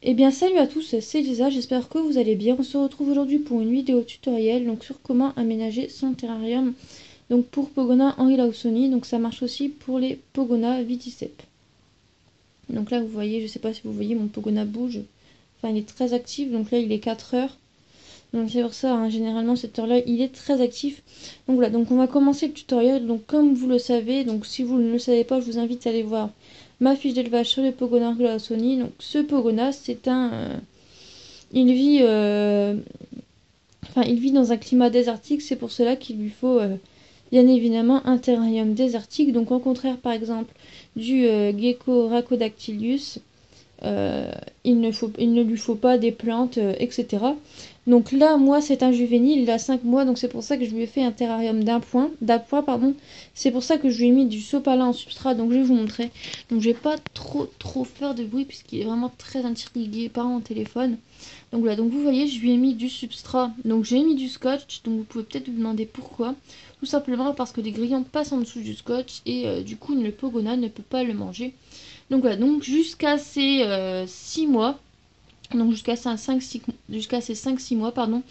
Eh bien salut à tous, c'est Lisa, j'espère que vous allez bien. On se retrouve aujourd'hui pour une vidéo tutoriel donc sur comment aménager son terrarium donc pour Pogona Henri Lawsony. Donc ça marche aussi pour les Pogona Viticep. Donc là vous voyez, je sais pas si vous voyez, mon Pogona bouge. Enfin il est très actif, donc là il est 4 heures. Donc c'est pour ça, hein, généralement cette heure là il est très actif. Donc voilà, donc on va commencer le tutoriel. Donc comme vous le savez, donc si vous ne le savez pas, je vous invite à aller voir ma fiche d'élevage sur les Pogona Henri Lawsony. Donc ce Pogona c'est un... il vit, il vit dans un climat désertique, c'est pour cela qu'il lui faut bien évidemment un terrarium désertique. Donc au contraire par exemple du gecko Rhacodactylus, il ne lui faut pas des plantes, etc. Donc là, moi, c'est un juvénile, il a 5 mois, donc c'est pour ça que je lui ai fait un terrarium d'appoint, pardon. C'est pour ça que je lui ai mis du sopalin en substrat, donc je vais vous montrer. Donc je vais pas trop faire de bruit, puisqu'il est vraiment très intrigué par mon téléphone. Donc voilà, donc vous voyez, je lui ai mis du substrat, donc j'ai mis du scotch, donc vous pouvez peut-être vous demander pourquoi. Tout simplement parce que les grillons passent en dessous du scotch, et du coup, le Pogona ne peut pas le manger. Donc voilà, donc jusqu'à ces 6 mois, donc jusqu'à ces 5-6 mois, pardon,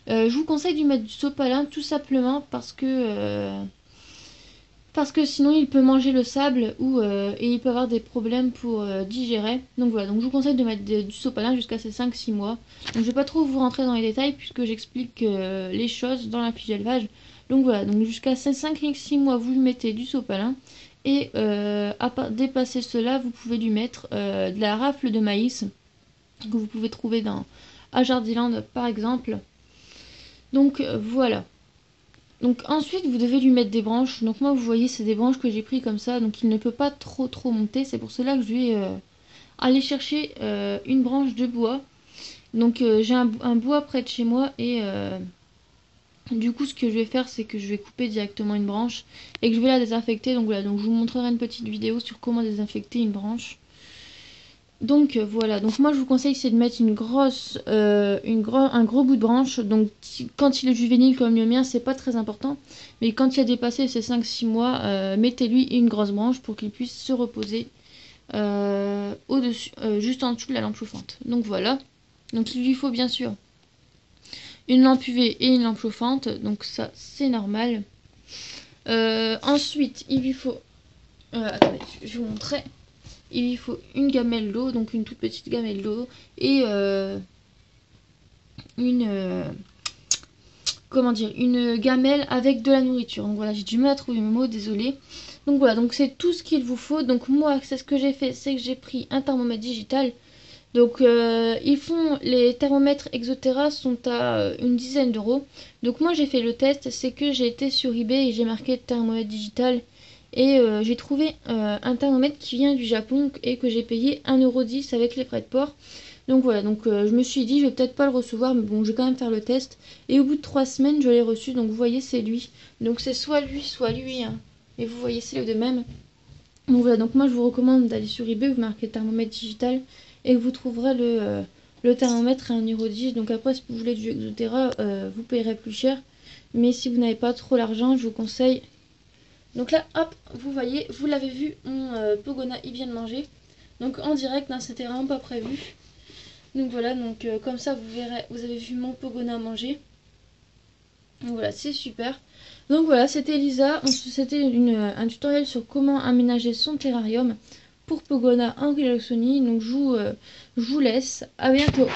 je vous conseille de mettre du sopalin tout simplement parce que sinon il peut manger le sable et il peut avoir des problèmes pour digérer. Donc voilà, donc je vous conseille de mettre du sopalin jusqu'à ces 5-6 mois. Donc je vais pas trop vous rentrer dans les détails puisque j'explique les choses dans la fiche d'élevage. Donc voilà, donc jusqu'à ces 5-6 mois vous lui mettez du sopalin. Et à dépasser cela, vous pouvez lui mettre de la rafle de maïs que vous pouvez trouver à Jardiland par exemple. Donc voilà. Donc ensuite vous devez lui mettre des branches. Donc moi vous voyez c'est des branches que j'ai pris comme ça. Donc il ne peut pas trop monter. C'est pour cela que je vais aller chercher une branche de bois. Donc j'ai un bois près de chez moi et du coup ce que je vais faire c'est que je vais couper directement une branche et que je vais la désinfecter. Donc voilà, donc je vous montrerai une petite vidéo sur comment désinfecter une branche. Donc voilà, donc moi je vous conseille c'est de mettre un gros bout de branche. Donc quand il est juvénile comme le mien c'est pas très important, mais quand il a dépassé ses 5-6 mois, mettez-lui une grosse branche pour qu'il puisse se reposer au-dessus, juste en dessous de la lampe chauffante. Donc voilà, donc il lui faut bien sûr une lampe UV et une lampe chauffante, donc ça c'est normal. Ensuite il lui faut, attendez je vais vous montrer. Il lui faut une gamelle d'eau, donc une toute petite gamelle d'eau, et une gamelle avec de la nourriture. Donc voilà, j'ai du mal à trouver mes mots, désolé. Donc voilà, donc c'est tout ce qu'il vous faut. Donc moi, c'est ce que j'ai fait, c'est que j'ai pris un thermomètre digital. Donc les thermomètres Exotera sont à une dizaine d'euros. Donc moi j'ai fait le test, c'est que j'ai été sur eBay et j'ai marqué thermomètre digital. Et j'ai trouvé un thermomètre qui vient du Japon et que j'ai payé 1,10€ avec les frais de port. Donc voilà, donc je me suis dit je vais peut-être pas le recevoir, mais bon je vais quand même faire le test. Et au bout de 3 semaines je l'ai reçu, donc vous voyez c'est lui. Donc c'est soit lui, hein. Et vous voyez c'est les deux mêmes. Donc voilà, donc moi je vous recommande d'aller sur eBay, vous marquez thermomètre digital et vous trouverez le thermomètre à 1,10€. Donc après si vous voulez du Exotera, vous payerez plus cher. Mais si vous n'avez pas trop l'argent, je vous conseille. Donc là, hop, vous voyez, vous l'avez vu, mon Pogona, il vient de manger. Donc en direct, hein, c'était vraiment pas prévu. Donc voilà, donc comme ça, vous verrez, vous avez vu mon Pogona manger. Donc voilà, c'est super. Donc voilà, c'était Lisa. C'était un tutoriel sur comment aménager son terrarium pour Pogona Henri Lawsony. Donc je vous laisse. À bientôt.